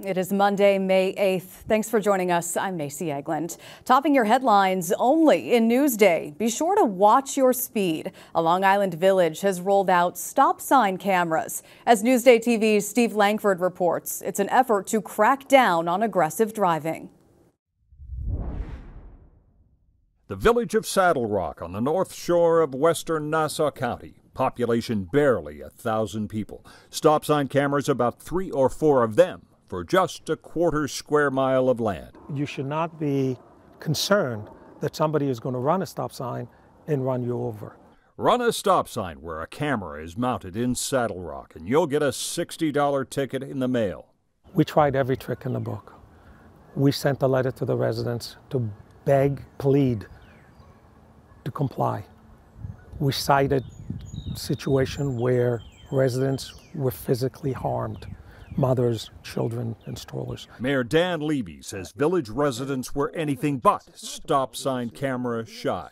It is Monday, May 8th. Thanks for joining us. I'm Macy Eglund. Topping your headlines only in Newsday. Be sure to watch your speed. A Long Island village has rolled out stop sign cameras. As Newsday TV's Steve Langford reports, it's an effort to crack down on aggressive driving. The village of Saddle Rock on the north shore of western Nassau County. Population barely 1,000 people. Stop sign cameras, about 3 or 4 of them, for just a quarter square mile of land. You should not be concerned that somebody is going to run a stop sign and run you over. Run a stop sign where a camera is mounted in Saddle Rock, and you'll get a $60 ticket in the mail. We tried every trick in the book. We sent a letter to the residents to beg, plead to comply. We cited a situation where residents were physically harmed. Mothers, children, and strollers. Mayor Dan Levy says village residents were anything but stop sign camera shy.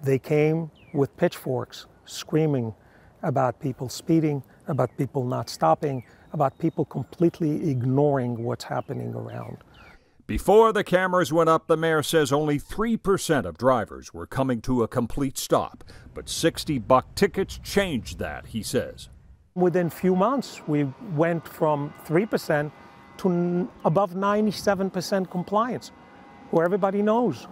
They came with pitchforks, screaming about people speeding, about people not stopping, about people completely ignoring what's happening around. Before the cameras went up, the mayor says only 3% of drivers were coming to a complete stop. But $60 tickets changed that, he says. Within few months, we went from 3% to above 97% compliance, where everybody knows,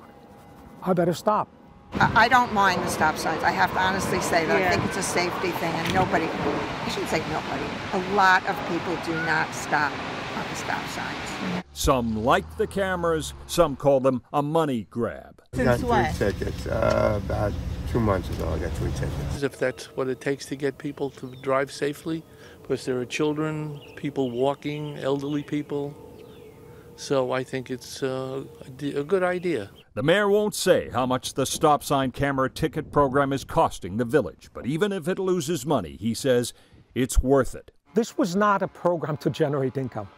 I better stop. I don't mind the stop signs. I have to honestly say that. I think it's a safety thing, and nobody, I shouldn't say nobody, a lot of people do not stop on the stop signs. Some like the cameras, some call them a money grab. Since what? 3 tickets, about 2 months ago I got 3 tickets. If that's what it takes to get people to drive safely, because there are children, people walking, elderly people. So I think it's a good idea. The mayor won't say how much the stop sign camera ticket program is costing the village, but even if it loses money, he says it's worth it. This was not a program to generate income.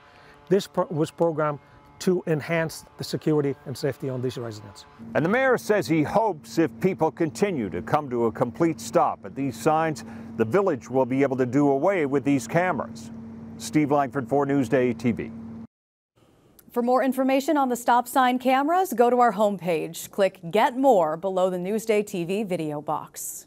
This was programmed to enhance the security and safety on these residents. And the mayor says he hopes if people continue to come to a complete stop at these signs, the village will be able to do away with these cameras. Steve Langford for Newsday TV. For more information on the stop sign cameras, go to our homepage. Click Get More below the Newsday TV video box.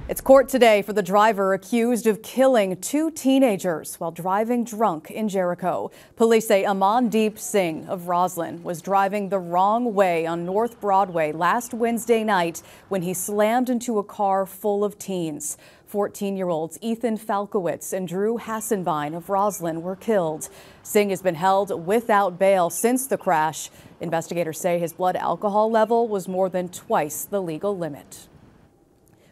It's court today for the driver accused of killing 2 teenagers while driving drunk in Jericho. Police say Amandeep Singh of Roslyn was driving the wrong way on North Broadway last Wednesday night when he slammed into a car full of teens. 14-year-olds Ethan Falkowitz and Drew Hassenbein of Roslyn were killed. Singh has been held without bail since the crash. Investigators say his blood alcohol level was more than twice the legal limit.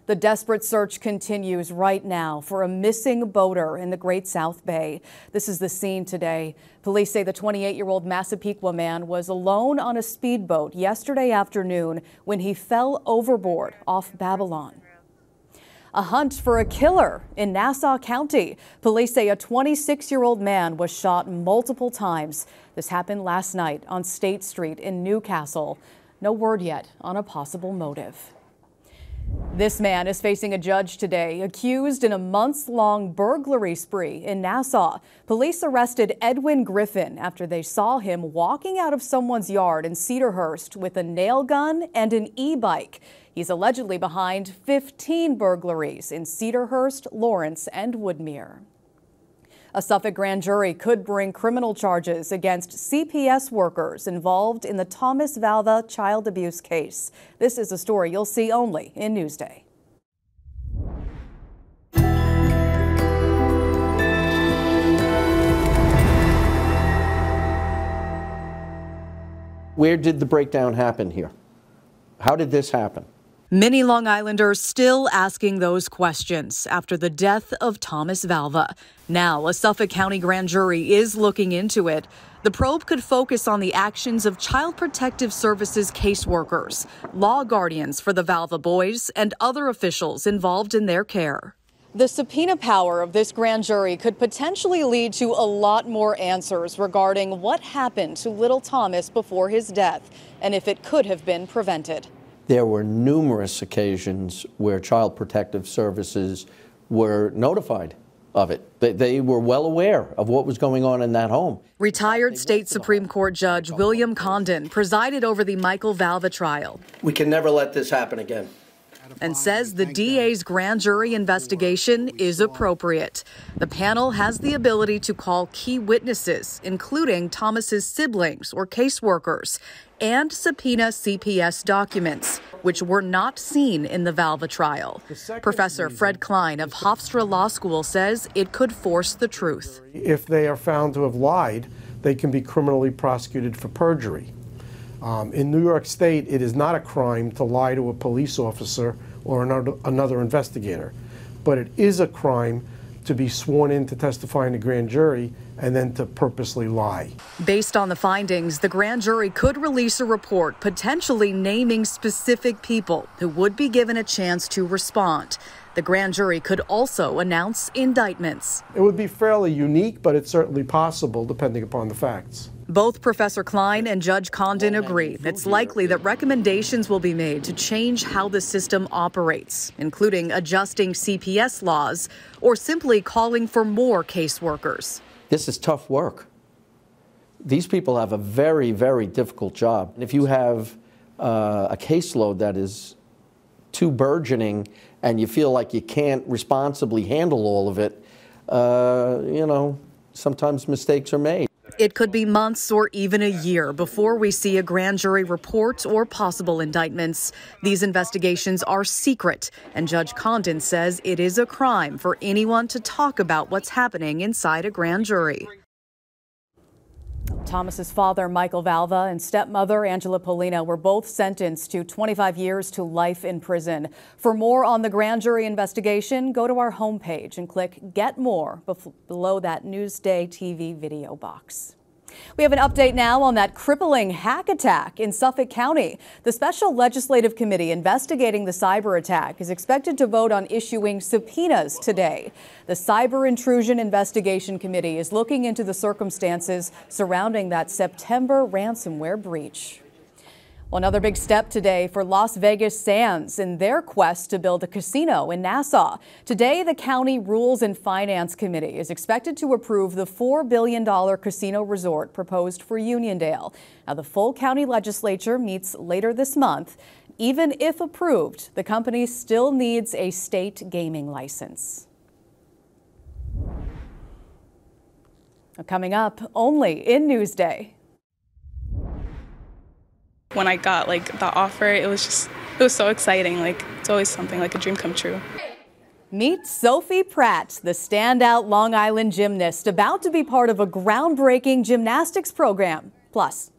The desperate search continues right now for a missing boater in the Great South Bay. This is the scene today. Police say the 28-year-old Massapequa man was alone on a speedboat yesterday afternoon when he fell overboard off Babylon. A hunt for a killer in Nassau County. Police say a 26-year-old man was shot multiple times. This happened last night on State Street in Newcastle. No word yet on a possible motive. This man is facing a judge today, accused in a months-long burglary spree in Nassau. Police arrested Edwin Griffin after they saw him walking out of someone's yard in Cedarhurst with a nail gun and an e-bike. He's allegedly behind 15 burglaries in Cedarhurst, Lawrence, and Woodmere. A Suffolk grand jury could bring criminal charges against CPS workers involved in the Thomas Valva child abuse case. This is a story you'll see only in Newsday. Where did the breakdown happen here? How did this happen? Many Long Islanders still asking those questions after the death of Thomas Valva. Now, a Suffolk County grand jury is looking into it. The probe could focus on the actions of Child Protective Services caseworkers, law guardians for the Valva boys, and other officials involved in their care. The subpoena power of this grand jury could potentially lead to a lot more answers regarding what happened to little Thomas before his death and if it could have been prevented. There were numerous occasions where Child Protective Services were notified of it. They were well aware of what was going on in that home. Retired state Supreme Court Judge William Condon presided over the Michael Valva trial. We can never let this happen again. And says the DA's grand jury investigation is appropriate. The panel has the ability to call key witnesses, including Thomas's siblings or caseworkers, and subpoena CPS documents, which were not seen in the Valva trial. Professor Fred Klein of Hofstra Law School says it could force the truth. If they are found to have lied, they can be criminally prosecuted for perjury. In New York State, it is not a crime to lie to a police officer or another investigator, but it is a crime to be sworn in to testify in a grand jury and then to purposely lie. Based on the findings, the grand jury could release a report potentially naming specific people who would be given a chance to respond. The grand jury could also announce indictments. It would be fairly unique, but it's certainly possible depending upon the facts. Both Professor Klein and Judge Condon agree it's likely that recommendations will be made to change how the system operates, including adjusting CPS laws or simply calling for more caseworkers. This is tough work. These people have a very, very difficult job. And if you have a caseload that is too burgeoning and you feel like you can't responsibly handle all of it, sometimes mistakes are made. It could be months or even a year before we see a grand jury report or possible indictments. These investigations are secret, and Judge Condon says it is a crime for anyone to talk about what's happening inside a grand jury. Thomas's father, Michael Valva, and stepmother, Angela Polina, were both sentenced to 25 years to life in prison. For more on the grand jury investigation, go to our homepage and click Get More below that NewsdayTV video box. We have an update now on that crippling hack attack in Suffolk County. The Special Legislative Committee investigating the cyber attack is expected to vote on issuing subpoenas today. The Cyber Intrusion Investigation Committee is looking into the circumstances surrounding that September ransomware breach. Well, another big step today for Las Vegas Sands in their quest to build a casino in Nassau. Today, the County Rules and Finance Committee is expected to approve the $4 billion casino resort proposed for Uniondale. Now, the full county legislature meets later this month. Even if approved, the company still needs a state gaming license. Coming up only in Newsday. When I got the offer, it was so exciting. It's always something like a dream come true. Meet Sophie Pratt, the standout Long Island gymnast, about to be part of a groundbreaking gymnastics program. Plus,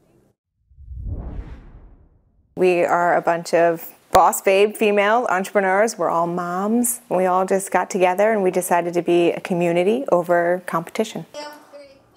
we are a bunch of boss babe female entrepreneurs. We're all moms. We all just got together and we decided to be a community over competition.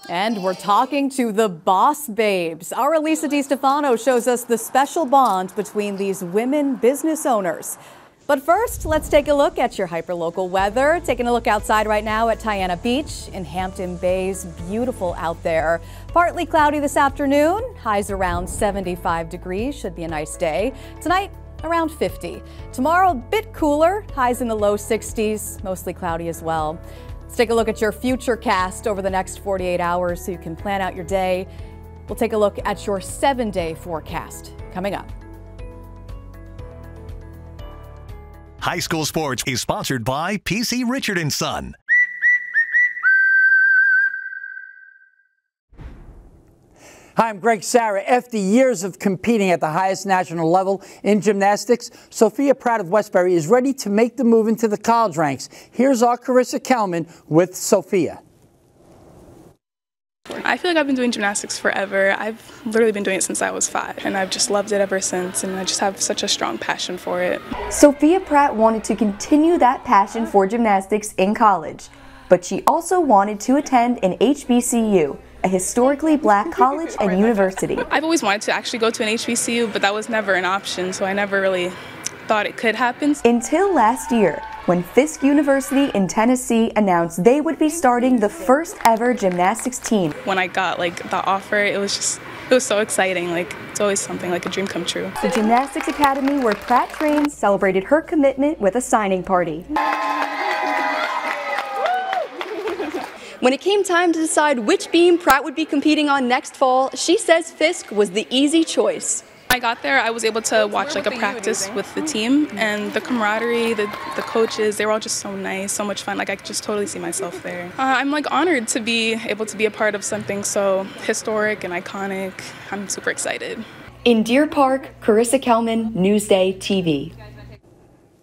And we're talking to the Boss Babes. Our Elisa DiStefano shows us the special bond between these women business owners. But first, let's take a look at your hyperlocal weather. Taking a look outside right now at Tiana Beach in Hampton Bays. Beautiful out there. Partly cloudy this afternoon. Highs around 75 degrees. Should be a nice day. Tonight, around 50. Tomorrow, a bit cooler. Highs in the low 60s. Mostly cloudy as well. Let's take a look at your future cast over the next 48 hours so you can plan out your day. We'll take a look at your 7-day forecast coming up. High School Sports is sponsored by PC Richard & Son. Hi, I'm Greg Sarah. After years of competing at the highest national level in gymnastics, Sophia Pratt of Westbury is ready to make the move into the college ranks. Here's our Carissa Kelman with Sophia. I feel like I've been doing gymnastics forever. I've literally been doing it since I was 5, and I've just loved it ever since, and I just have such a strong passion for it. Sophia Pratt wanted to continue that passion for gymnastics in college, but she also wanted to attend an HBCU, a historically black college and university. I've always wanted to actually go to an HBCU, but that was never an option, so I never really thought it could happen. Until last year, when Fisk University in Tennessee announced they would be starting the first ever gymnastics team. When I got the offer, it was so exciting. It's always something like a dream come true. The Gymnastics Academy where Pratt trains celebrated her commitment with a signing party. When it came time to decide which beam Pratt would be competing on next fall, she says Fisk was the easy choice. I got there, I was able to watch like a practice with the team, and the camaraderie, the coaches, they were all just so nice, so much fun. Like I could just totally see myself there. I'm like honored to be able to be a part of something so historic and iconic. I'm super excited. In Deer Park, Carissa Kelman, Newsday TV.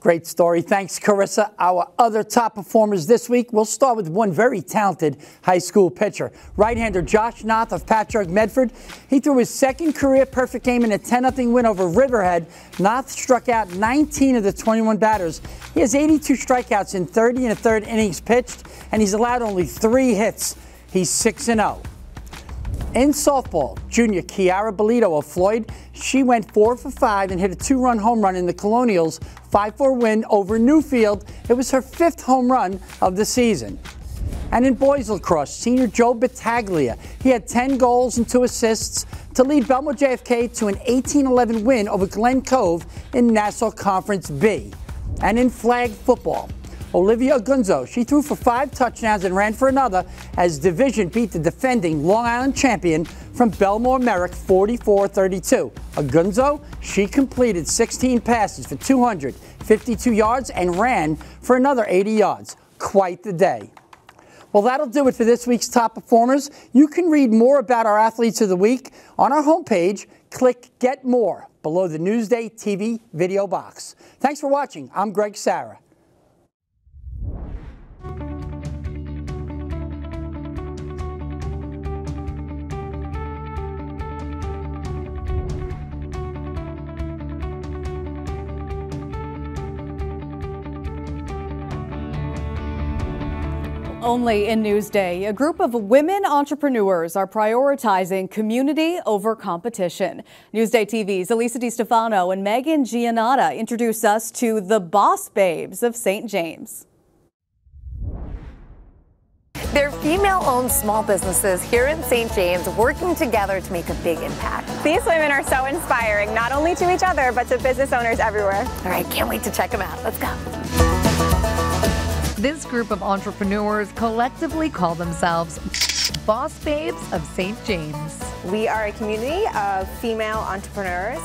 Great story. Thanks, Carissa. Our other top performers this week, we'll start with one very talented high school pitcher. Right-hander Josh Noth of Patriarch Medford. He threw his second career perfect game in a 10-0 win over Riverhead. Noth struck out 19 of the 21 batters. He has 82 strikeouts in 30 1/3 innings pitched, and he's allowed only 3 hits. He's 6-0. In softball, junior Kiara Bolito of Floyd, she went 4 for 5 and hit a 2-run home run in the Colonials' 5-4 win over Newfield. It was her 5th home run of the season. And in boys lacrosse, senior Joe Battaglia, he had 10 goals and 2 assists to lead Belmore JFK to an 18-11 win over Glen Cove in Nassau Conference B. And in flag football, Olivia Agunzo, she threw for 5 touchdowns and ran for another as Division beat the defending Long Island champion from Belmore Merrick 44-32. Agunzo, she completed 16 passes for 252 yards and ran for another 80 yards. Quite the day. Well, that'll do it for this week's top performers. You can read more about our athletes of the week on our homepage. Click Get More below the Newsday TV video box. Thanks for watching. I'm Greg Sarah. Only in Newsday, a group of women entrepreneurs are prioritizing community over competition. Newsday TV's Elisa DiStefano and Megan Giannotta introduce us to the Boss Babes of St. James. They're female-owned small businesses here in St. James working together to make a big impact. These women are so inspiring, not only to each other, but to business owners everywhere. All right, can't wait to check them out. Let's go. This group of entrepreneurs collectively call themselves Boss Babes of St. James. We are a community of female entrepreneurs,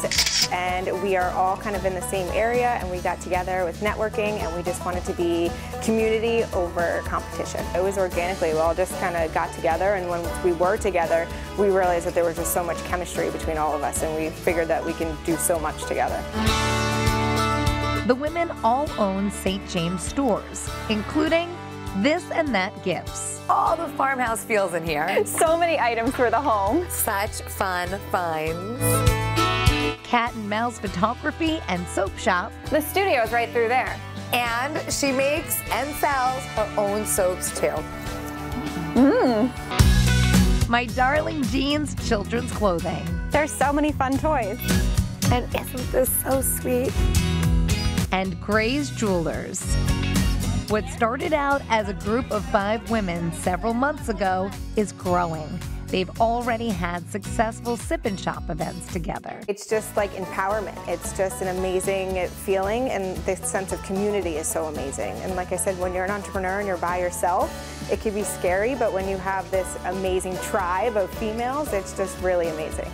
and we are all kind of in the same area, and we got together with networking, and we just wanted to be community over competition. It was organically, we all just kind of got together, and when we were together, we realized that there was just so much chemistry between all of us, and we figured that we can do so much together. The women all own St. James stores, including This and That Gifts. All the farmhouse feels in here. So many items for the home. Such fun finds. Cat and Mouse Photography and Soap Shop. The studio is right through there. And she makes and sells her own soaps too. My Darling Jeans Children's Clothing. There's so many fun toys. And isn't this so sweet? And Gray's Jewelers. What started out as a group of 5 women several months ago is growing. They've already had successful sip and shop events together. It's just like empowerment. It's just an amazing feeling, and the sense of community is so amazing. And like I said, when you're an entrepreneur and you're by yourself, it can be scary, but when you have this amazing tribe of females, it's just really amazing.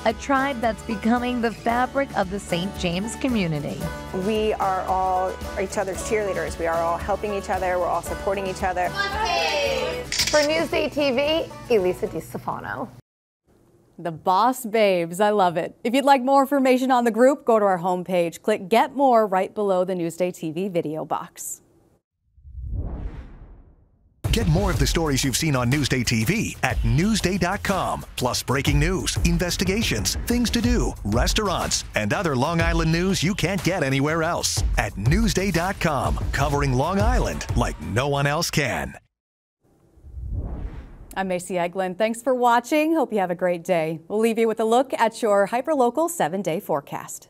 A tribe that's becoming the fabric of the St. James community. We are all each other's cheerleaders. We are all helping each other. We're all supporting each other. For Newsday TV, Elisa DiStefano. The Boss Babes, I love it. If you'd like more information on the group, go to our homepage. Click Get More right below the Newsday TV video box. Get more of the stories you've seen on Newsday TV at Newsday.com. Plus breaking news, investigations, things to do, restaurants, and other Long Island news you can't get anywhere else. At Newsday.com, covering Long Island like no one else can. I'm Macy Eglin. Thanks for watching. Hope you have a great day. We'll leave you with a look at your hyperlocal 7-day forecast.